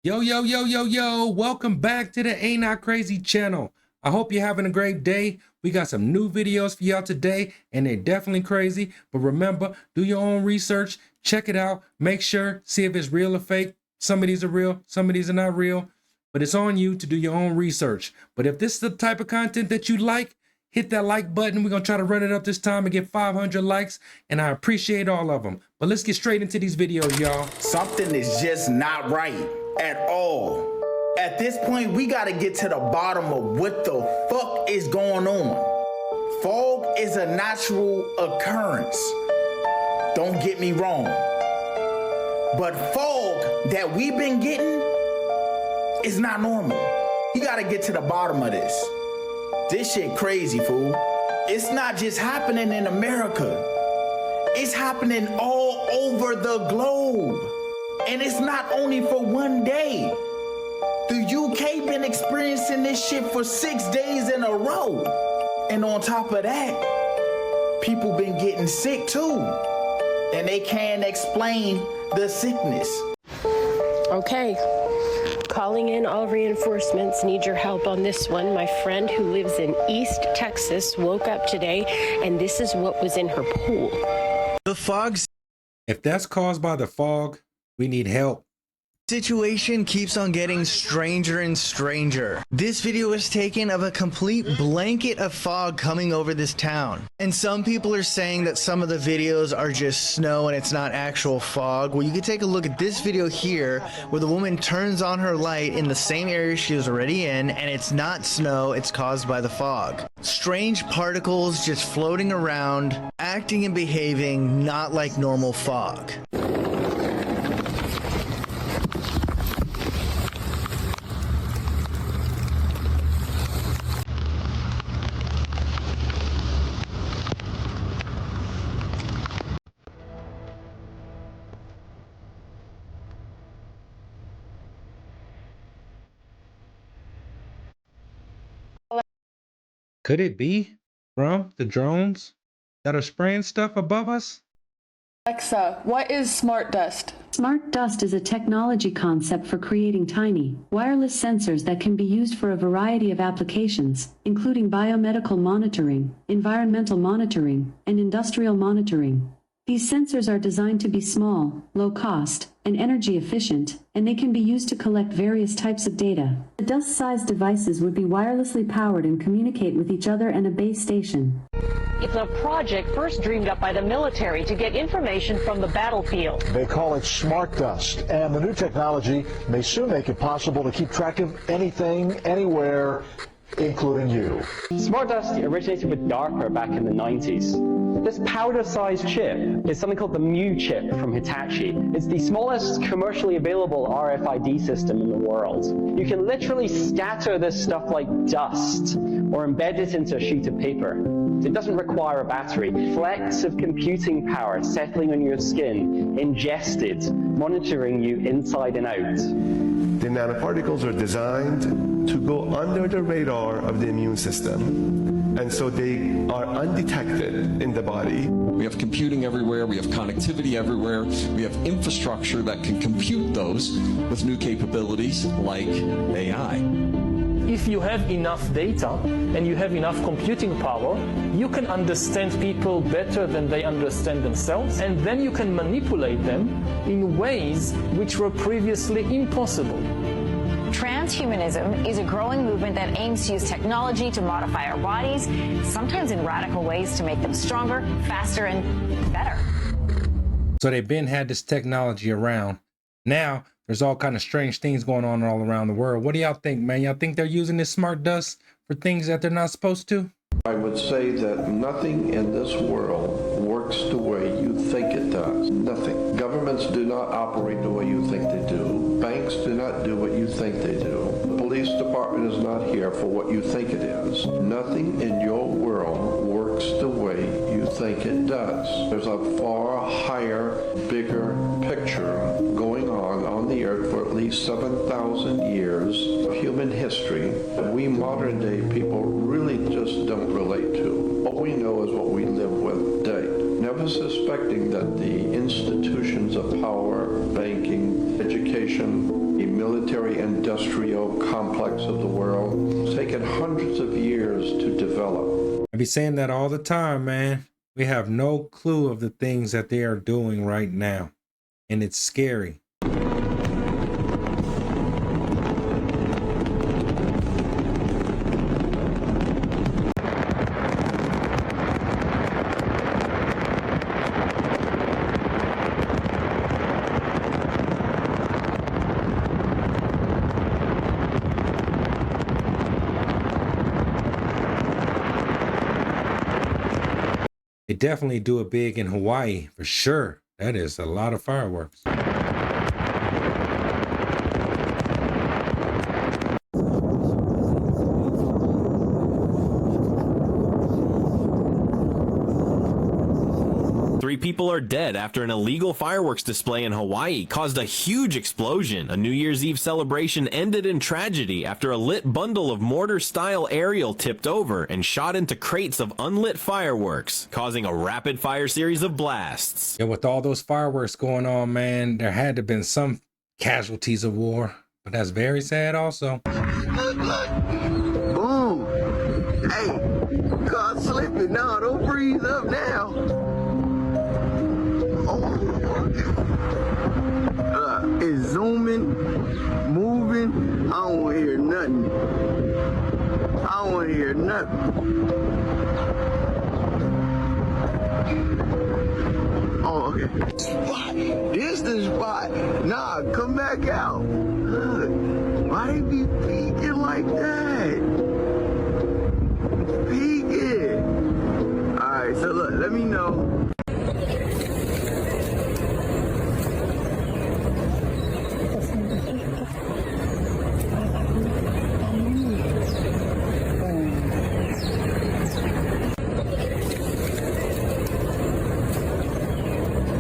Yo, yo, yo, yo, yo, welcome back to the Ain't Not Crazy channel. I hope you're having a great day. We got some new videos for y'all today, and they're definitely crazy. But remember, do your own research, check it out, make sure, see if it's real or fake. Some of these are real, some of these are not real, but it's on you to do your own research. But if this is the type of content that you like, hit that like button. We're gonna try to run it up this time and get 500 likes, and I appreciate all of them. But let's get straight into these videos, y'all. Something is just not right at all. At this point, we gotta get to the bottom of what the fuck is going on. Fog is a natural occurrence. Don't get me wrong. But fog that we've been getting is not normal. You gotta get to the bottom of this. This shit crazy, fool. It's not just happening in America. It's happening all over the globe. And it's not only for one day. The UK been experiencing this shit for 6 days in a row. And on top of that, people been getting sick too. And they can't explain the sickness. Okay. Calling in all reinforcements. Need your help on this one. My friend who lives in East Texas woke up today and this is what was in her pool. The fog If that's caused by the fog, we need help. situation keeps on getting stranger and stranger. This video is taken of a complete blanket of fog coming over this town. And some people are saying that some of the videos are just snow and it's not actual fog. Well, you can take a look at this video here where the woman turns on her light in the same area she was already in, and it's not snow, it's caused by the fog. Strange particles just floating around, acting and behaving not like normal fog. Could it be from the drones that are spraying stuff above us? Alexa, what is smart dust? Smart dust is a technology concept for creating tiny, wireless sensors that can be used for a variety of applications, including biomedical monitoring, environmental monitoring, and industrial monitoring. These sensors are designed to be small, low cost, and energy efficient, and they can be used to collect various types of data. The dust-sized devices would be wirelessly powered and communicate with each other and a base station. It's a project first dreamed up by the military to get information from the battlefield. They call it smart dust, and the new technology may soon make it possible to keep track of anything, anywhere, including you. Smart dust originated with DARPA back in the 90s. This powder-sized chip is something called the Mu chip from Hitachi. It's the smallest commercially available RFID system in the world. You can literally scatter this stuff like dust or embed it into a sheet of paper. It doesn't require a battery. Flecks of computing power settling on your skin, ingested, monitoring you inside and out. The nanoparticles are designed to go under the radar of the immune system, and so they are undetected in the body. We have computing everywhere, we have connectivity everywhere, we have infrastructure that can compute those with new capabilities like AI. If you have enough data and you have enough computing power, you can understand people better than they understand themselves, and then you can manipulate them in ways which were previously impossible. Transhumanism is a growing movement that aims to use technology to modify our bodies, sometimes in radical ways to make them stronger, faster, and better. So they've been had this technology around. Now there's all kind of strange things going on all around the world. What do y'all think, man? Y'all think they're using this smart dust for things that they're not supposed to? I would say that nothing in this world works the way you think it does. Nothing. Governments do not operate the way you think they do. Banks do not do what you think they do. The police department is not here for what you think it is. Nothing in your world works the way you think it does. There's a far higher, bigger picture going on the earth for at least 7,000 years of human history that we modern day people really just don't relate to. All we know is what we live with today. never suspecting that the institutions of power, banking, education, the military-industrial complex of the world, has taken hundreds of years to develop. I be saying that all the time, man. We have no clue of the things that they are doing right now, and it's scary. They definitely do it big in Hawaii, for sure. That is a lot of fireworks. 3 people are dead after an illegal fireworks display in Hawaii caused a huge explosion. A New Year's Eve celebration ended in tragedy after a lit bundle of mortar-style aerial tipped over and shot into crates of unlit fireworks, causing a rapid-fire series of blasts. Yeah, with all those fireworks going on, man, there had to have been some casualties of war, but that's very sad also. Look, look. Boom. Hey, car slipping now. Don't freeze up now. It's zooming, moving. I don't want to hear nothing. I don't want to hear nothing. Oh, okay. Spot. This the spot. Nah, come back out. Look. Why they be peeking like that? Peeking. Alright, so look, let me know.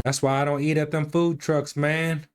That's why I don't eat at them food trucks, man.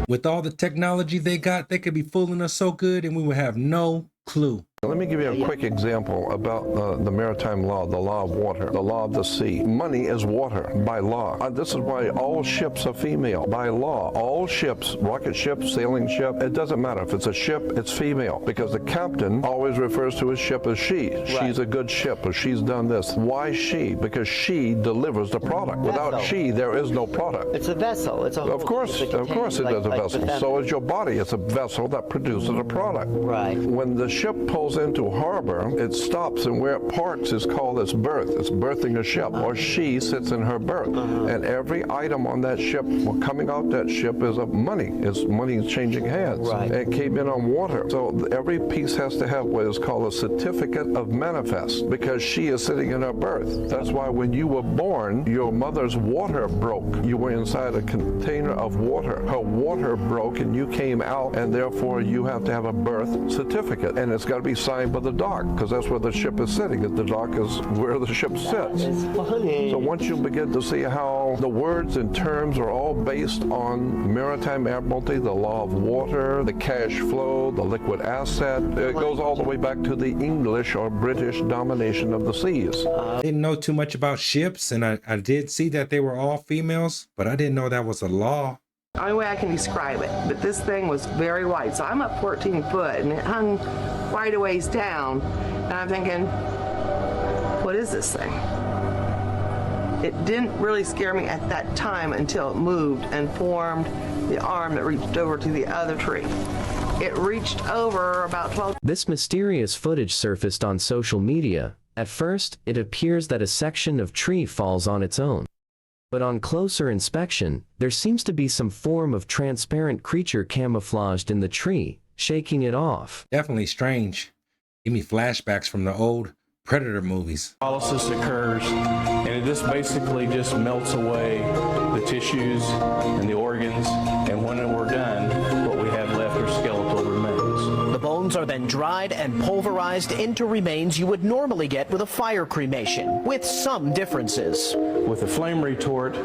With all the technology they got, they could be fooling us so good and we would have no clue. Let me give you a quick example about the maritime law, the law of water, the law of the sea. Money is water by law. This is why all ships are female. By law, all ships, rocket ship, sailing ship, it doesn't matter. If it's a ship, it's female. Because the captain always refers to his ship as she. Right. She's a good ship, or she's done this. Why she? Because she delivers the product. Without she, there is no product. It's a vessel. It's a Of course it is a vessel. So is your body. It's a vessel that produces a product. Right. When the ship pulls into harbor, it stops, and where it parks is called its berth. It's berthing a ship, or she sits in her berth. And every item on that ship, coming out that ship, is of money. It's money changing hands. Right. It came in on water. So every piece has to have what is called a certificate of manifest, because she is sitting in her berth. That's why when you were born, your mother's water broke. You were inside a container of water. Her water broke and you came out, and therefore you have to have a birth certificate. And it's got to be signed by the dock, because that's where the ship is sitting. The dock is where the ship sits. So once you begin to see how the words and terms are all based on maritime admiralty, the law of water, the cash flow, the liquid asset, it goes all the way back to the English or British domination of the seas. I didn't know too much about ships, and I did see that they were all females, but I didn't know that was a law. The only way I can describe it, but this thing was very wide. So I'm up 14 foot and it hung quite a ways down. And I'm thinking, what is this thing? It didn't really scare me at that time until it moved and formed the arm that reached over to the other tree. It reached over about 12. This mysterious footage surfaced on social media. At first, it appears that a section of tree falls on its own. But on closer inspection, there seems to be some form of transparent creature camouflaged in the tree, shaking it off. Definitely strange. Give me flashbacks from the old Predator movies. Paralysis occurs, and this basically just melts away the tissues and the organs, and when we're done, what we have left are skeletal remains. The bones are then dried and pulverized into remains you would normally get with a fire cremation, with some differences. With the flame retort,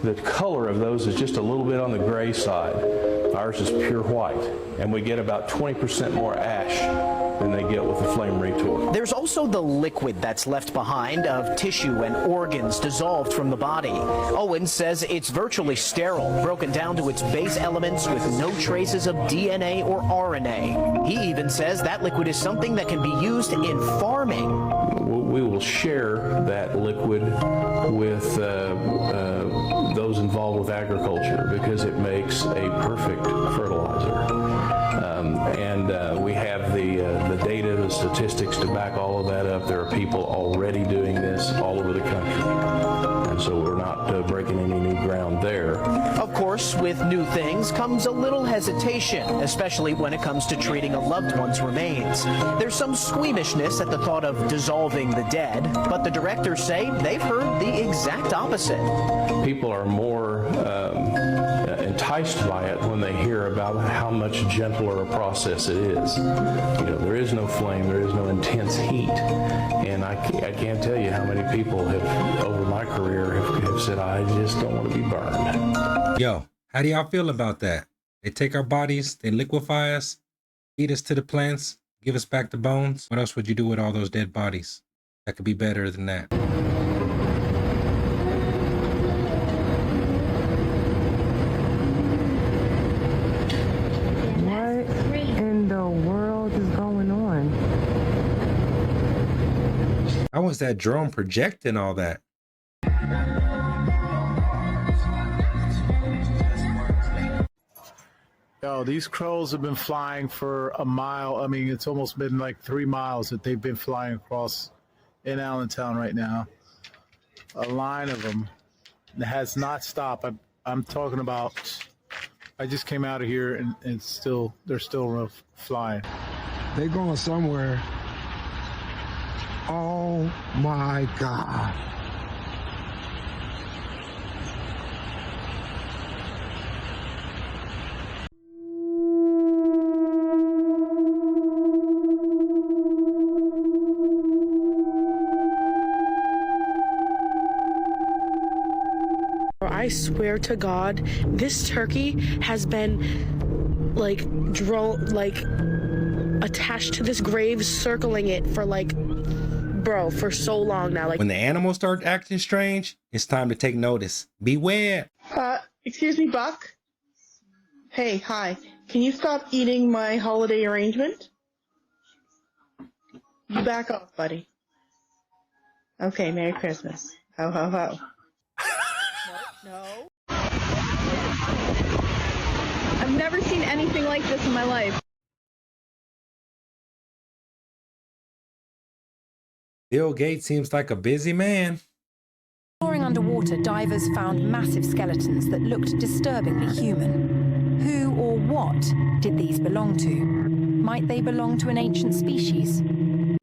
the color of those is just a little bit on the gray side. Ours is pure white, and we get about 20% more ash than they get with the flame retort. There's also the liquid that's left behind of tissue and organs dissolved from the body. Owen says it's virtually sterile, broken down to its base elements with no traces of DNA or RNA. He even says that liquid is something that can be used in farming. We will share that liquid with those involved with agriculture because it makes a perfect fertilizer. We have the data, the statistics to back all of that up. There are people already doing this all over the country. And so we're not breaking any new ground there. Of course, with new things comes a little hesitation, especially when it comes to treating a loved one's remains. There's some squeamishness at the thought of dissolving the dead, but the directors say they've heard the exact opposite. People are more enticed by it when they hear about how much gentler a process it is. You know, there is no flame, there is no intense heat, and I can't tell you how many people have, over my career, have said, I just don't want to be burned. Yo, how do y'all feel about that? They take our bodies, they liquefy us, feed us to the plants, give us back the bones. What else would you do with all those dead bodies? That could be better than that. How was that drone projecting all that? Yo, these crows have been flying for a mile. I mean, it's almost been like 3 miles that they've been flying across in Allentown right now. A line of them that has not stopped. I'm talking about, I just came out of here and they're still flying. They're going somewhere. Oh my God. I swear to God, this turkey has been attached to this grave, circling it for for so long now. When the animals start acting strange, it's time to take notice. Beware. Excuse me, Buck? Hey, hi. Can you stop eating my holiday arrangement? You back off, buddy. Okay, Merry Christmas. Ho, ho, ho. No. I've never seen anything like this in my life. Bill Gates seems like a busy man. Exploring underwater, divers found massive skeletons that looked disturbingly human. Who or what did these belong to? Might they belong to an ancient species?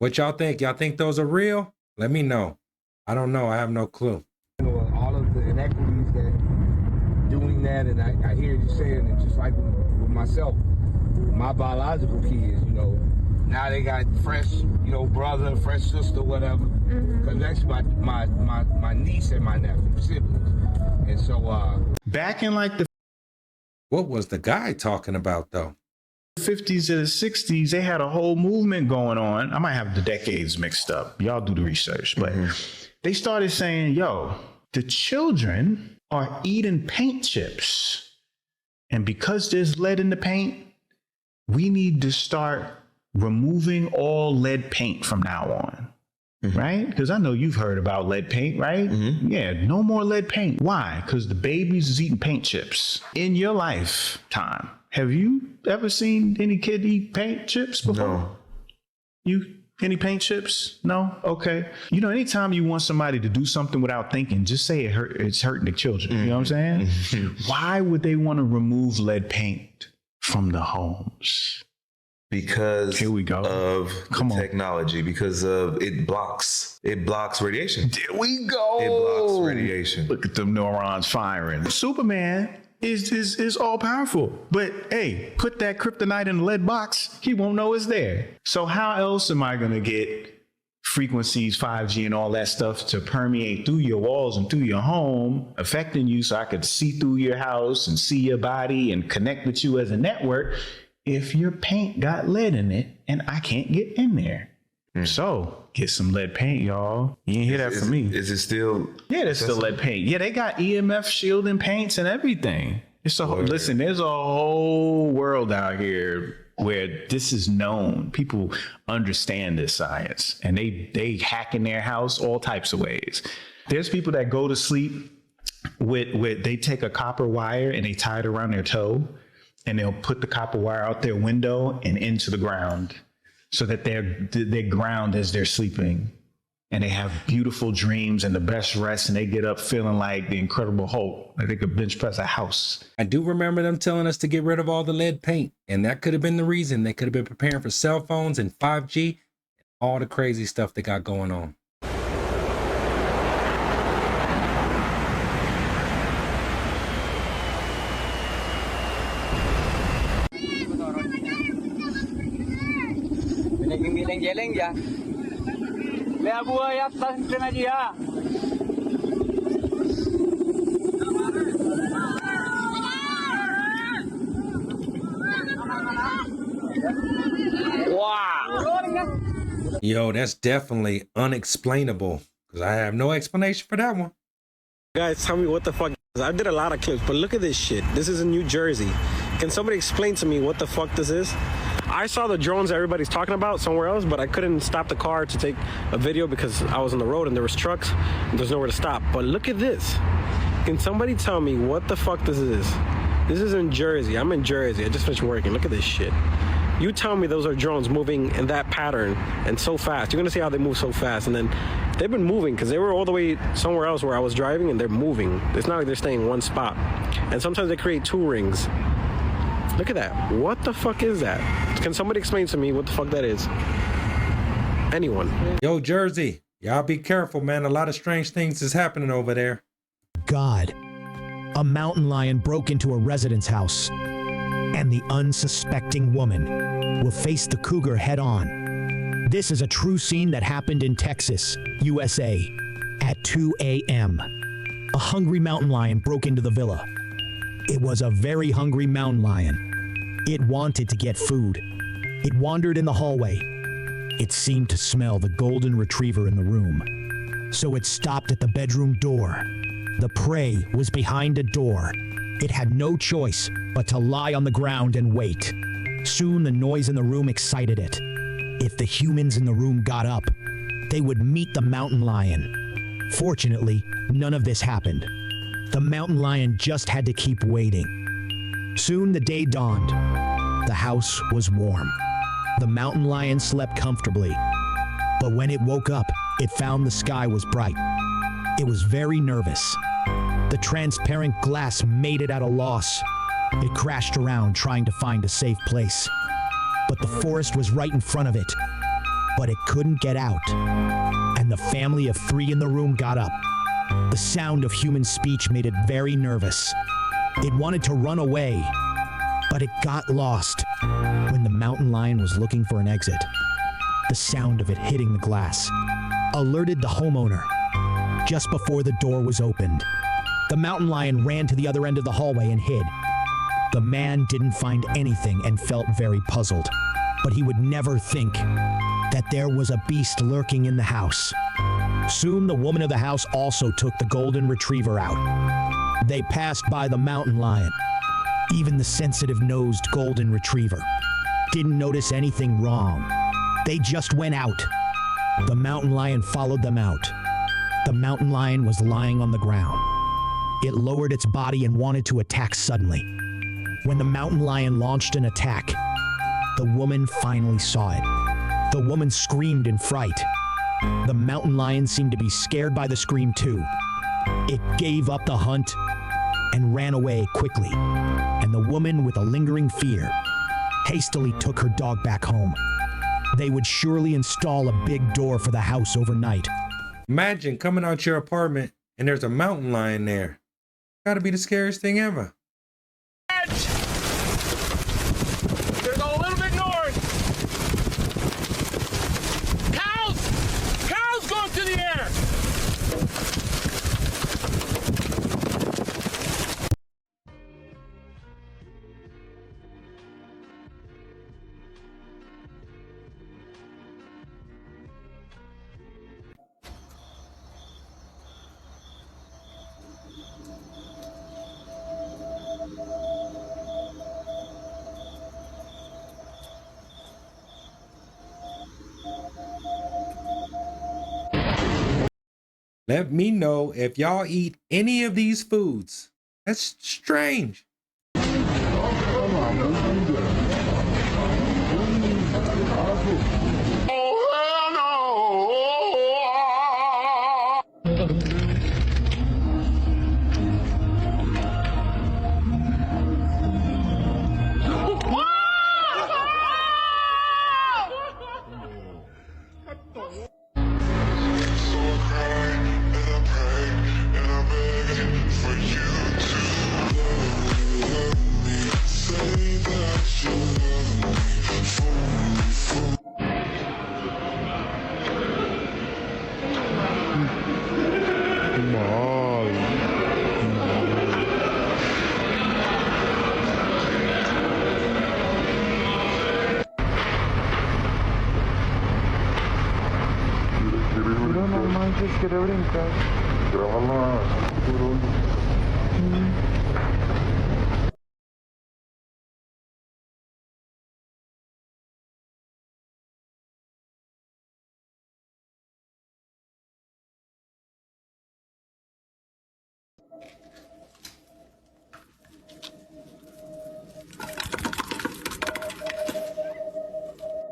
What y'all think? Y'all think those are real? Let me know. I don't know. I have no clue. All of the inequities that doing that, and I hear you saying it just like with myself, my biological kids, now they got fresh, brother, fresh sister, whatever. Because that's my niece and my nephew, siblings. And so, back in the... What was the guy talking about, though? 50s to the 60s, they had a whole movement going on. I might have the decades mixed up. Y'all do the research. But they started saying, yo, the children are eating paint chips. And because there's lead in the paint, we need to start removing all lead paint from now on. right? Because I know you've heard about lead paint, right? Yeah, no more lead paint. Why? Because the babies is eating paint chips. In your lifetime, have you ever seen any kid eat paint chips before? No. You any paint chips? No? Okay. You know, anytime you want somebody to do something without thinking, just say it's hurting the children. You know what I'm saying? Why would they want to remove lead paint from the homes? Because Here we go. of technology, because of it blocks radiation. There we go. It blocks radiation. Look at them neurons firing. Superman is all powerful, but hey, put that kryptonite in the lead box, he won't know it's there. So how else am I gonna get frequencies, 5G and all that stuff to permeate through your walls and through your home, affecting you so I could see through your house and see your body and connect with you as a network if your paint got lead in it and I can't get in there? So get some lead paint, y'all. You didn't hear that from me. Is it still? Yeah, there's still lead paint. Yeah, they got EMF shielding paints and everything. It's a listen, there's a whole world out here where this is known. People understand this science and they hack in their house all types of ways. There's people that go to sleep with they take a copper wire and they tie it around their toe and they'll put the copper wire out their window and into the ground, so that they're ground as they're sleeping, and they have beautiful dreams and the best rest, and they get up feeling like the Incredible Hulk, like they could bench press a house. I do remember them telling us to get rid of all the lead paint, and that could have been the reason. They could have been preparing for cell phones and 5G and all the crazy stuff they got going on. Geleng-geleng ya. Lihat gua ya, taskan aja ya. Wow. Yo, that's definitely unexplainable, because I have no explanation for that one. Guys, tell me what the fuck. I did a lot of clips, but look at this shit. This is in New Jersey. Can somebody explain to me what the fuck this is? I saw the drones that everybody's talking about somewhere else, but I couldn't stop the car to take a video because I was on the road and there was trucks and there's nowhere to stop. But look at this. Can somebody tell me what the fuck this is? This is in Jersey. I'm in Jersey. I just finished working. Look at this shit. You tell me those are drones moving in that pattern and so fast. You're gonna see how they move so fast. And then they've been moving because they were all the way somewhere else where I was driving, and they're moving. It's not like they're staying in one spot. And sometimes they create two rings. Look at that. What the fuck is that? Can somebody explain to me what the fuck that is? Anyone? Yo, Jersey, y'all be careful, man. A lot of strange things is happening over there. God, a mountain lion broke into a residence house, and the unsuspecting woman will face the cougar head on. This is a true scene that happened in Texas, USA, at 2 a.m. A hungry mountain lion broke into the villa. It was a very hungry mountain lion. It wanted to get food. It wandered in the hallway. It seemed to smell the golden retriever in the room. So it stopped at the bedroom door. The prey was behind a door. It had no choice but to lie on the ground and wait. Soon the noise in the room excited it. If the humans in the room got up, they would meet the mountain lion. Fortunately, none of this happened. The mountain lion just had to keep waiting. Soon the day dawned. The house was warm. The mountain lion slept comfortably. But when it woke up, it found the sky was bright. It was very nervous. The transparent glass made it at a loss. It crashed around trying to find a safe place. But the forest was right in front of it. But it couldn't get out. And the family of 3 in the room got up. The sound of human speech made it very nervous. It wanted to run away, but it got lost when the mountain lion was looking for an exit. The sound of it hitting the glass alerted the homeowner. Just before the door was opened, the mountain lion ran to the other end of the hallway and hid. The man didn't find anything and felt very puzzled, but he would never think that there was a beast lurking in the house. Soon the woman of the house also took the golden retriever out. They passed by the mountain lion. Even the sensitive-nosed golden retriever didn't notice anything wrong. They just went out. The mountain lion followed them out. The mountain lion was lying on the ground. It lowered its body and wanted to attack suddenly. When the mountain lion launched an attack, the woman finally saw it. The woman screamed in fright. The mountain lion seemed to be scared by the scream too. It gave up the hunt and ran away quickly. And the woman, with a lingering fear, hastily took her dog back home. They would surely install a big door for the house overnight. Imagine coming out your apartment and there's a mountain lion there. Gotta be the scariest thing ever. There's a little bit north. Cows going to the air. Let me know if y'all eat any of these foods. That's strange.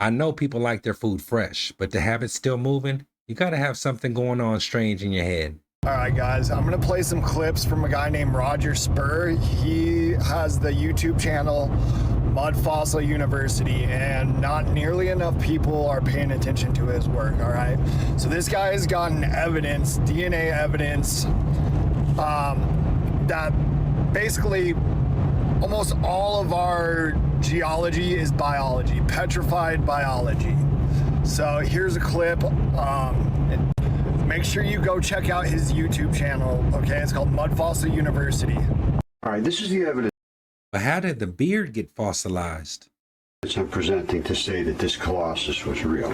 I know people like their food fresh, but to have it still moving, you gotta have something going on strange in your head. All right, guys, I'm gonna play some clips from a guy named Roger Spur. He has the YouTube channel Mud Fossil University, and not nearly enough people are paying attention to his work, all right? So this guy has gotten evidence, DNA evidence, that basically almost all of our geology is biology, petrified biology. So here's a clip. Make sure you go check out his YouTube channel, okay? It's called Mud Fossil University. All right, this is the evidence. But how did the beard get fossilized? I'm presenting to say that this Colossus was real.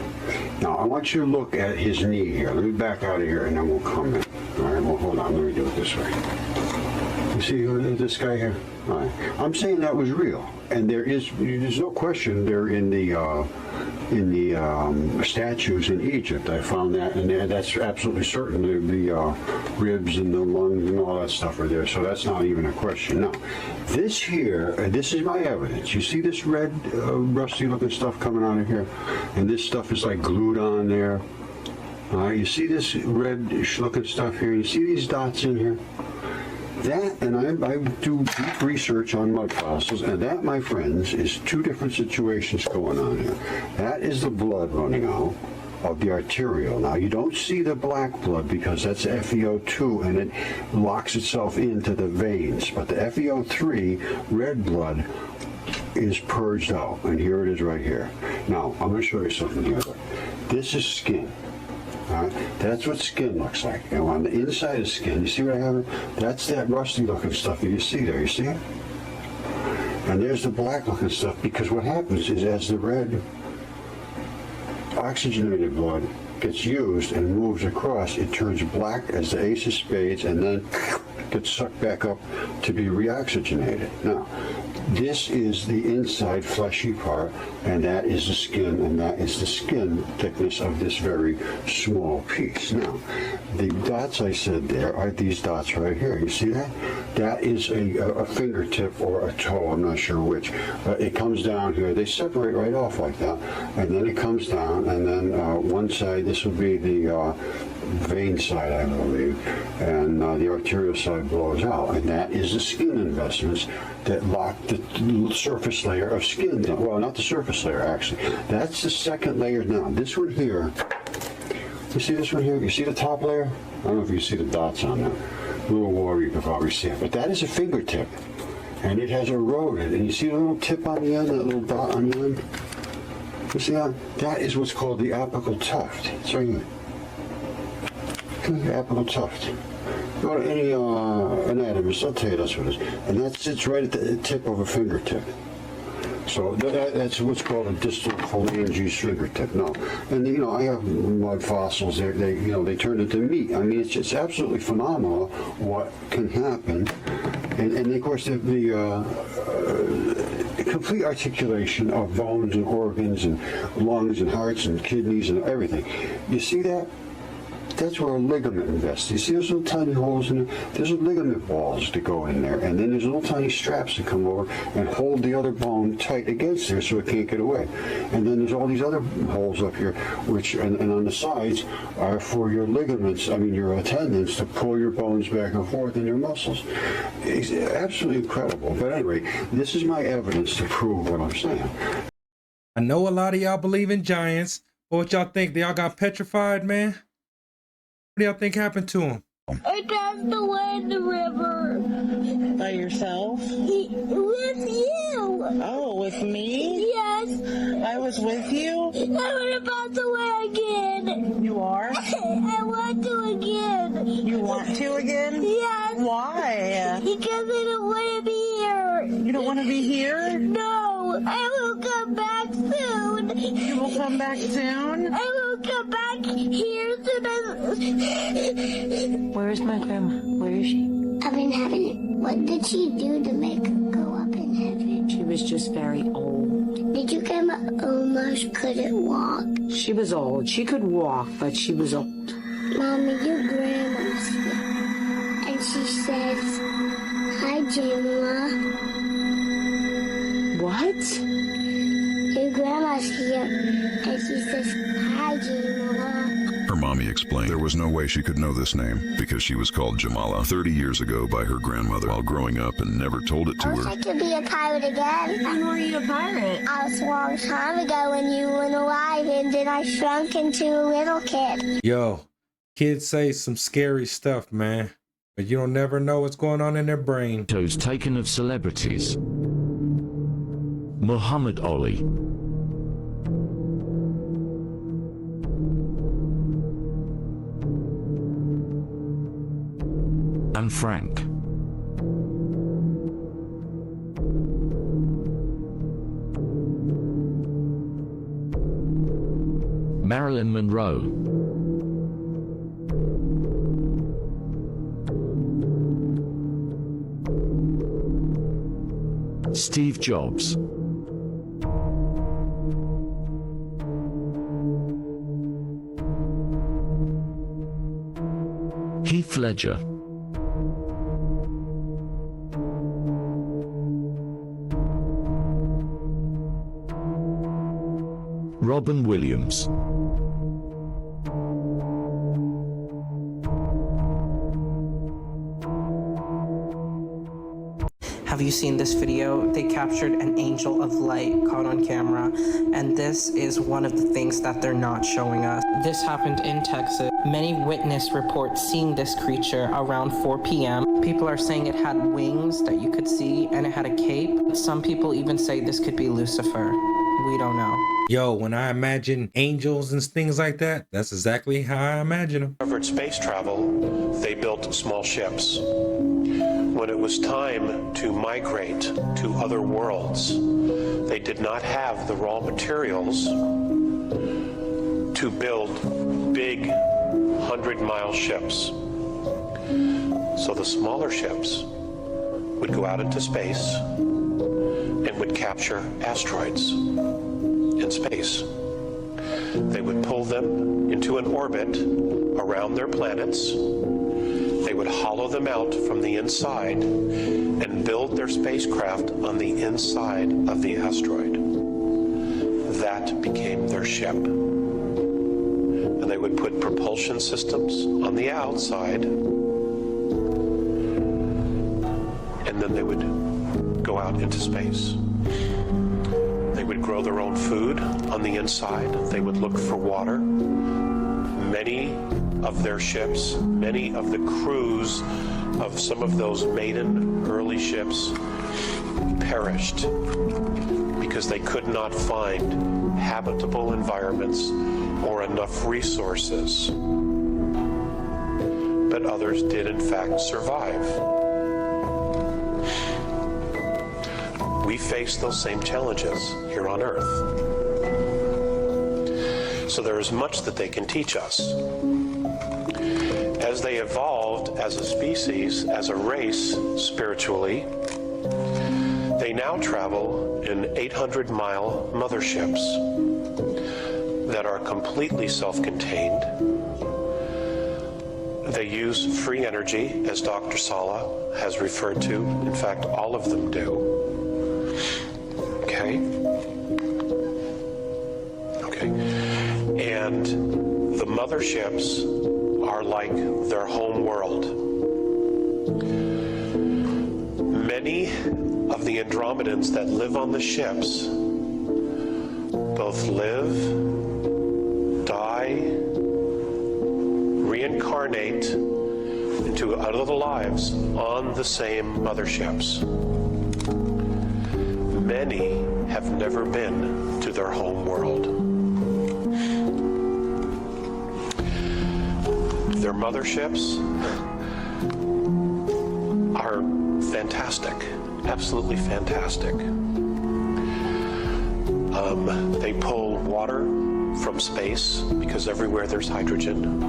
Now, I want you to look at his knee here. Let me back out of here and then we'll come in. All right, well, hold on. Let me do it this way. You see this guy here? All right. I'm saying that was real. And there's no question they're in the statues in Egypt. I found that, and that's absolutely certain. The ribs and the lungs and all that stuff are there, so that's not even a question. Now, this here, this is my evidence. You see this red, rusty-looking stuff coming out of here? And this stuff is like glued on there. You see this red-looking stuff here? You see these dots in here? That, and I do deep research on mud fossils, and that, my friends, is two different situations going on here. That is the blood running out of the arterial. Now, you don't see the black blood because that's FeO2, and it locks itself into the veins. But the FeO3, red blood, is purged out, and here it is right here. Now, I'm going to show you something here. This is skin. All right, that's what skin looks like. And on the inside of skin, you see what I have? That's that rusty looking stuff that you see there, you see it? And there's the black looking stuff, because what happens is as the red oxygenated blood gets used and moves across, it turns black as the ace of spades and then gets sucked back up to be reoxygenated. Now, This is the inside fleshy part, and that is the skin, and that is the skin thickness of this very small piece. Now, the dots I said there are these dots right here. You see that? That is a fingertip or a toe, I'm not sure which. But it comes down here. They separate right off like that, and then it comes down, and then one side, this would be the vein side, I believe, and the arterial side blows out, and that is the skin investments that lock the surface layer of skin down. Well, not the surface layer, actually. That's the second layer down. This one here, you see this one here? You see the top layer? I don't know if you see the dots on there. A little water, you can probably see it, but that is a fingertip, and it has eroded, and you see the little tip on the end, that little dot on the end? You see that? That is what's called the apical tuft. It's right here. Apical tuft. Go to any anatomist, they'll tell you that's what it is. And that sits right at the tip of a fingertip. So that's what's called a distal phalanges fingertip. No, and I have mud fossils. They turn into meat. I mean, it's absolutely phenomenal what can happen. And of course the complete articulation of bones and organs and lungs and hearts and kidneys and everything. You see that? That's where a ligament invests. You see those little tiny holes in there? There's ligament balls that go in there, and then there's little tiny straps that come over and hold the other bone tight against there so it can't get away. And then there's all these other holes up here, which and on the sides are for your ligaments, your tendons to pull your bones back and forth in your muscles. It's absolutely incredible. But anyway, this is my evidence to prove what I'm saying. I know a lot of y'all believe in giants, but what y'all think? They all got petrified, man? What do y'all think happened to him? I passed away in the river. By yourself? With you. Oh, with me? Yes. I was with you? I want to pass away again. You are? I want to again. You want to again? Yes. Why? Because I don't want to be here. You don't want to be here? No. I will come back soon. You will come back soon? I will come back here soon as... Where is my grandma? Where is she? Up in heaven. What did she do to make her go up in heaven? She was just very old. Did your grandma almost couldn't walk? She was old. She could walk, but she was old. Mommy, your grandma's here. And she says, hi, Jamila. What? Your grandma's here. And she says, hi, Jamila. Her mommy explained there was no way she could know this name because she was called Jamala 30 years ago by her grandmother while growing up and never told it to I wish her. I could be a pirate again. When were you a pirate? I was a long time ago when you weren't alive, and then I shrunk into a little kid. Yo, kids say some scary stuff, man. But you don't never know what's going on in their brain. Photos taken of celebrities. Muhammad Ali. And Frank. Marilyn Monroe. Steve Jobs. Heath Ledger. Robin Williams. Have you seen this video? They captured an angel of light caught on camera, and this is one of the things that they're not showing us. This happened in Texas. Many witness reports seeing this creature around 4 p.m. People are saying it had wings that you could see, and it had a cape. Some people even say this could be Lucifer. We don't know. Yo, when I imagine angels and things like that, that's exactly how I imagine them. Discovered space travel, they built small ships. When it was time to migrate to other worlds, they did not have the raw materials to build big 100-mile ships. So the smaller ships would go out into space would capture asteroids in space. They would pull them into an orbit around their planets. They would hollow them out from the inside and build their spacecraft on the inside of the asteroid. That became their ship. And they would put propulsion systems on the outside, and then they would go out into space. They would grow their own food on the inside. They would look for water. Many of their ships, many of the crews of some of those maiden early ships perished because they could not find habitable environments or enough resources. But others did in fact survive. We face those same challenges here on Earth. So there is much that they can teach us. As they evolved as a species, as a race, spiritually, they now travel in 800-mile motherships that are completely self-contained. They use free energy, as Dr. Sala has referred to. In fact, all of them do. Okay? Okay. And the motherships are like their home world. Many of the Andromedans that live on the ships both live, die, reincarnate into other lives on the same motherships. Many have never been to their home world. Their motherships are fantastic, absolutely fantastic. They pull water from space because everywhere there's hydrogen.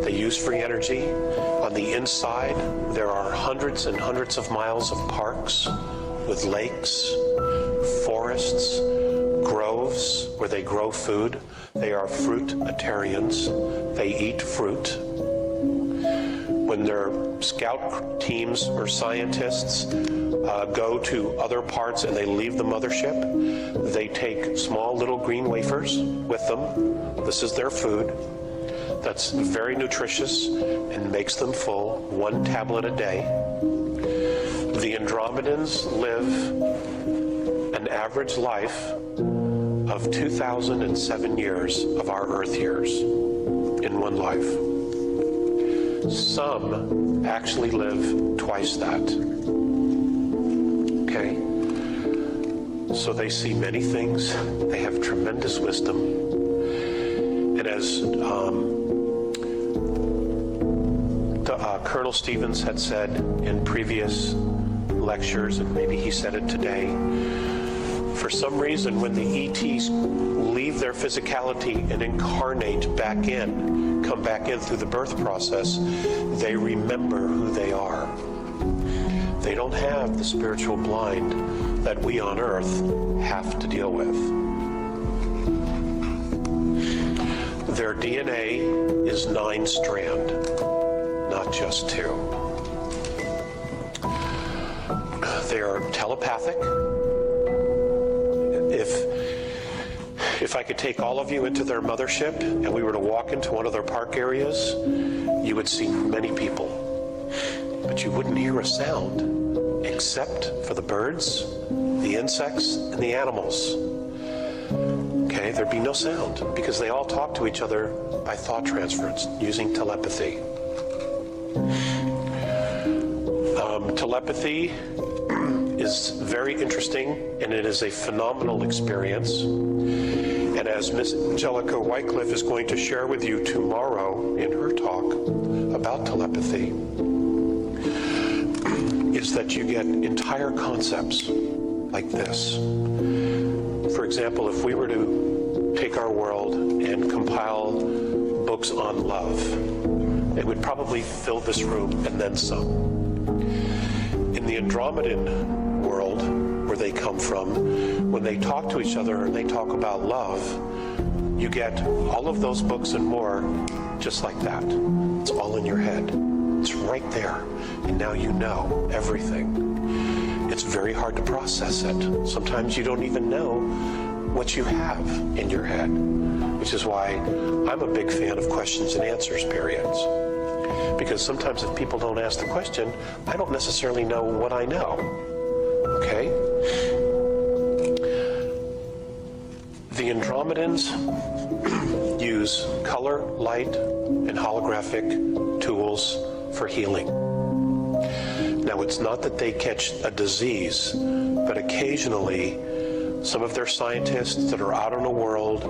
They use free energy. On the inside, there are hundreds and hundreds of miles of parks with lakes, forests, groves where they grow food. They are fruitarians. They eat fruit. When their scout teams or scientists go to other parts and they leave the mothership, they take small little green wafers with them. This is their food. That's very nutritious and makes them full, 1 tablet a day. The Andromedans live an average life of 2,007 years of our Earth years in one life. Some actually live twice that. Okay? So they see many things. They have tremendous wisdom. And as Colonel Stevens had said in previous lectures, and maybe he said it today, for some reason when the ETs leave their physicality and incarnate back in, come back in through the birth process, they remember who they are. They don't have the spiritual blind that we on Earth have to deal with. Their DNA is 9-strand, not just 2. They are telepathic. If I could take all of you into their mothership and we were to walk into one of their park areas, you would see many people, but you wouldn't hear a sound except for the birds, the insects, and the animals. Okay, there'd be no sound because they all talk to each other by thought transference using telepathy. Telepathy is very interesting, and it is a phenomenal experience. And as Miss Angelica Wycliffe is going to share with you tomorrow in her talk about telepathy, is that you get entire concepts like this. For example, if we were to take our world and compile books on love, it would probably fill this room and then some. In the Andromedan world, they come from, when they talk to each other and they talk about love, you get all of those books and more just like that. It's all in your head. It's right there. And now you know everything. It's very hard to process it. Sometimes you don't even know what you have in your head, which is why I'm a big fan of questions and answers periods. Because sometimes if people don't ask the question, I don't necessarily know what I know. Okay? The Andromedans use color, light, and holographic tools for healing. Now, it's not that they catch a disease, but occasionally some of their scientists that are out in the world,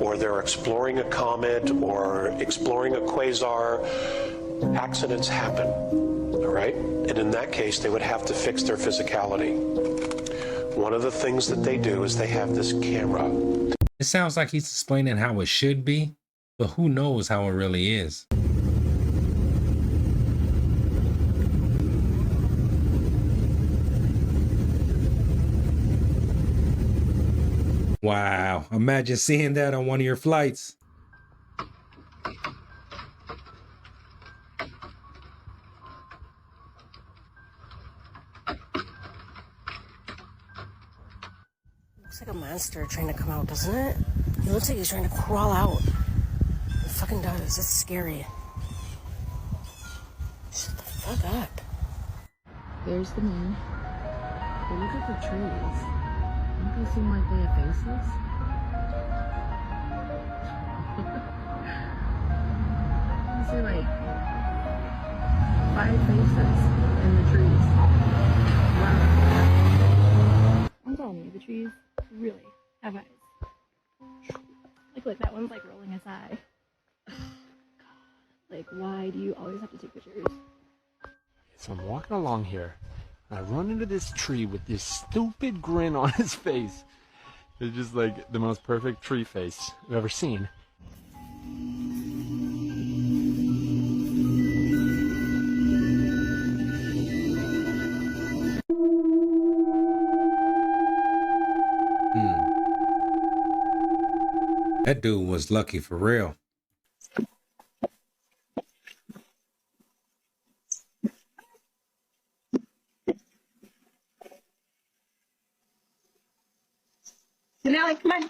or they're exploring a comet or exploring a quasar, accidents happen, all right? And in that case, they would have to fix their physicality. One of the things that they do is they have this camera. It sounds like he's explaining how it should be, but who knows how it really is. Wow, imagine seeing that on one of your flights. Looks like a monster trying to come out, doesn't it? It looks like he's trying to crawl out. It fucking does. It's scary. Shut the fuck up. There's the moon. But look at the trees. Don't they seem like they have faces? I see like 5 faces in the trees. Wow. I'm telling you, the trees really have eyes. Like, look, that one's like rolling its eye. Like, why do you always have to take pictures? So I'm walking along here, and I run into this tree with this stupid grin on his face. It's just like the most perfect tree face I've ever seen. That dude was lucky for real. Now, come on.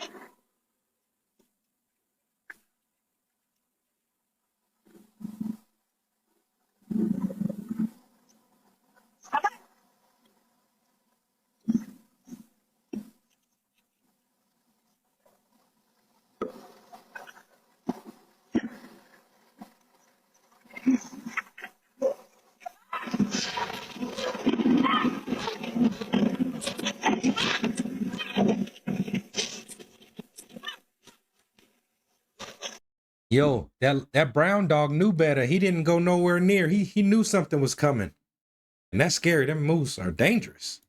Yo, that brown dog knew better. He didn't go nowhere near. He knew something was coming. And that's scary. Them moose are dangerous.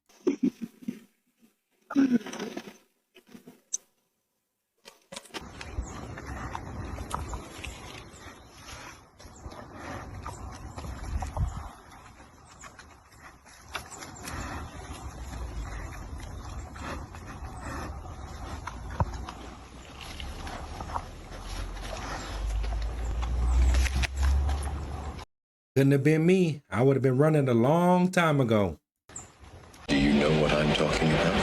Couldn't have been me. I would have been running a long time ago. Do you know what I'm talking about?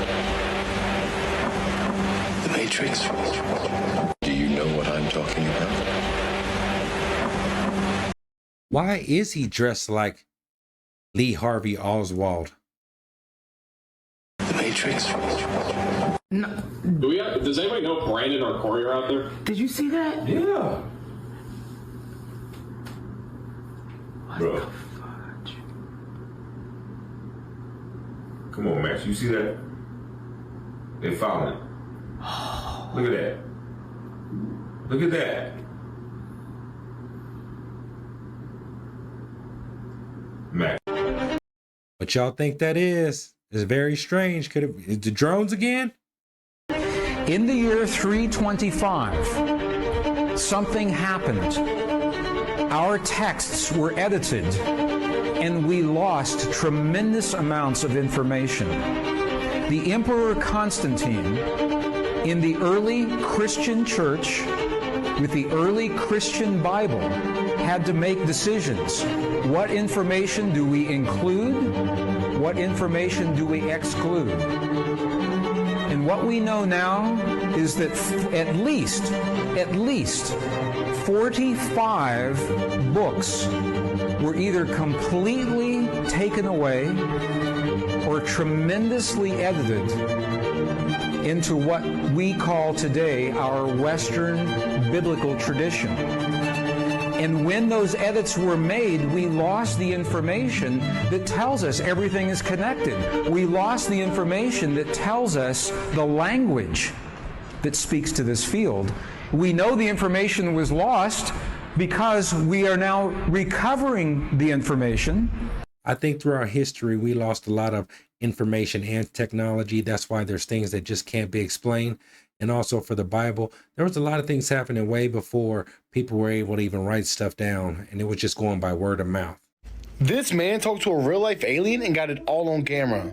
The Matrix. Do you know what I'm talking about? Why is he dressed like Lee Harvey Oswald? The Matrix. No. Does anybody know Brandon, our courier out there? Did you see that? Yeah. Bro. Come on, Max. You see that? They following. Look at that. Look at that. Max. What y'all think that is? It's very strange. Could it is the drones again? In the year 325, something happened. Our texts were edited, and we lost tremendous amounts of information. the Emperor Constantine, in the early Christian church, with the early Christian Bible, had to make decisions. What information do we include? What information do we exclude? And what we know now is that at least 45 books were either completely taken away or tremendously edited into what we call today our Western biblical tradition. And when those edits were made, we lost the information that tells us everything is connected. We lost the information that tells us the language that speaks to this field. We know the information was lost because we are now recovering the information. I think through our history, we lost a lot of information and technology. That's why there's things that just can't be explained. And also for the Bible, there was a lot of things happening way before people were able to even write stuff down, and it was just going by word of mouth. This man talked to a real-life alien and got it all on camera.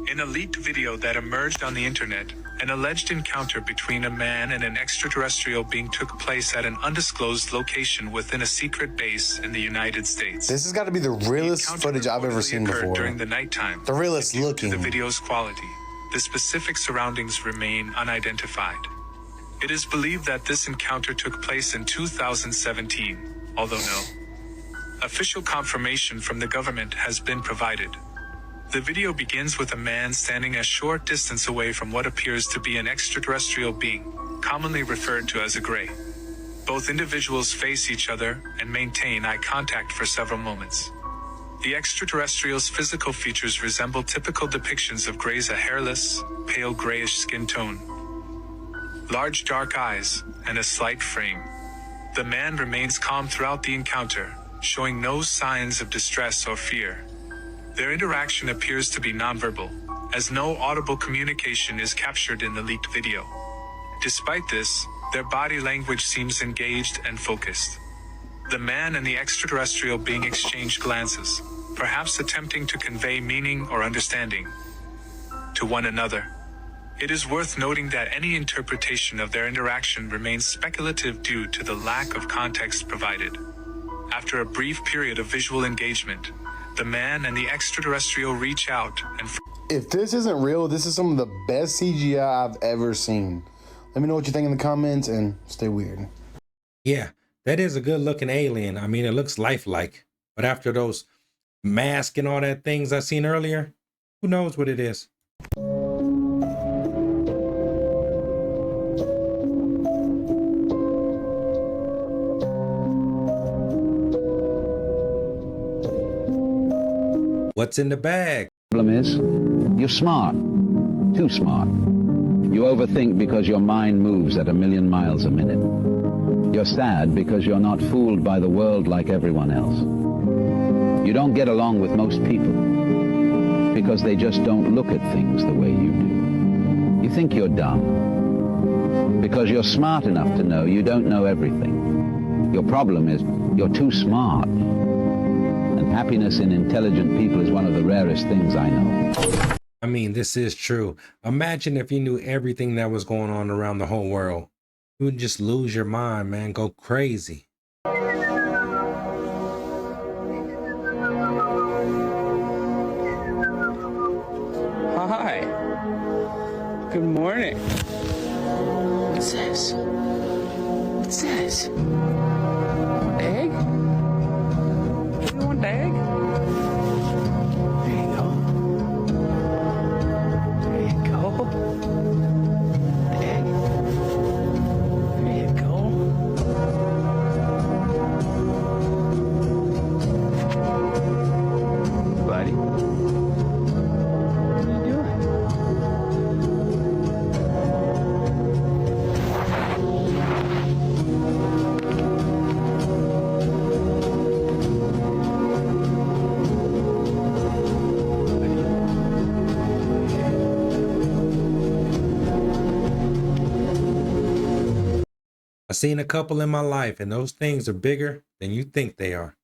In a leaked video that emerged on the internet, an alleged encounter between a man and an extraterrestrial being took place at an undisclosed location within a secret base in the United States. This has got to be the realest footage I've ever seen before. During the nighttime. The realest looking. The video's quality. The specific surroundings remain unidentified. It is believed that this encounter took place in 2017, although no official confirmation from the government has been provided. The video begins with a man standing a short distance away from what appears to be an extraterrestrial being, commonly referred to as a gray. Both individuals face each other and maintain eye contact for several moments. The extraterrestrial's physical features resemble typical depictions of grays: a hairless, pale grayish skin tone, large dark eyes, and a slight frame. The man remains calm throughout the encounter, showing no signs of distress or fear. Their interaction appears to be nonverbal, as no audible communication is captured in the leaked video. Despite this, their body language seems engaged and focused. The man and the extraterrestrial being exchange glances, perhaps attempting to convey meaning or understanding to one another. It is worth noting that any interpretation of their interaction remains speculative due to the lack of context provided. After a brief period of visual engagement, the man and the extraterrestrial reach out and... If this isn't real, this is some of the best CGI I've ever seen. Let me know what you think in the comments and stay weird. Yeah, that is a good looking alien. I mean, it looks lifelike. But after those masks and all that things I seen earlier, who knows what it is? What's in the bag? Problem is, you're smart. Too smart. You overthink because your mind moves at 1,000,000 miles a minute. You're sad because you're not fooled by the world like everyone else. You don't get along with most people because they just don't look at things the way you do. You think you're dumb because you're smart enough to know you don't know everything. Your problem is you're too smart. And happiness in intelligent people is one of the rarest things I know. I mean, this is true. Imagine if you knew everything that was going on around the whole world. You would just lose your mind, man. Go crazy. Hi. Good morning. What's this? What's this? Egg? You want the egg? There you go. There you go. Egg. There you go. Buddy. What are you doing? I've seen a couple in my life, and those things are bigger than you think they are.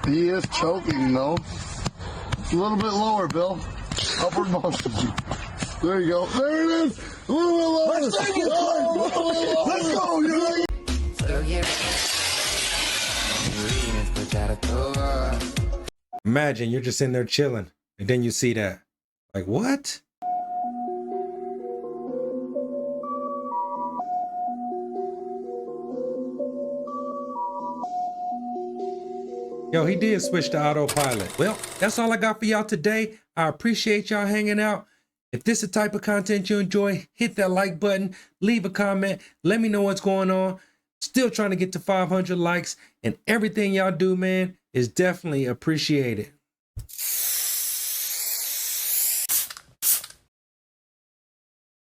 He is choking though. A little bit lower, Bill. Upward motion. There you go. There it is. A little bit lower. Let's take it. Let's go. You're Imagine you're just in there chilling, and then you see that. Like, what? Yo, he did switch to autopilot. Well, that's all I got for y'all today. I appreciate y'all hanging out. If this is the type of content you enjoy, hit that like button, leave a comment, let me know what's going on. Still trying to get to 500 likes, and everything y'all do, man, is definitely appreciated.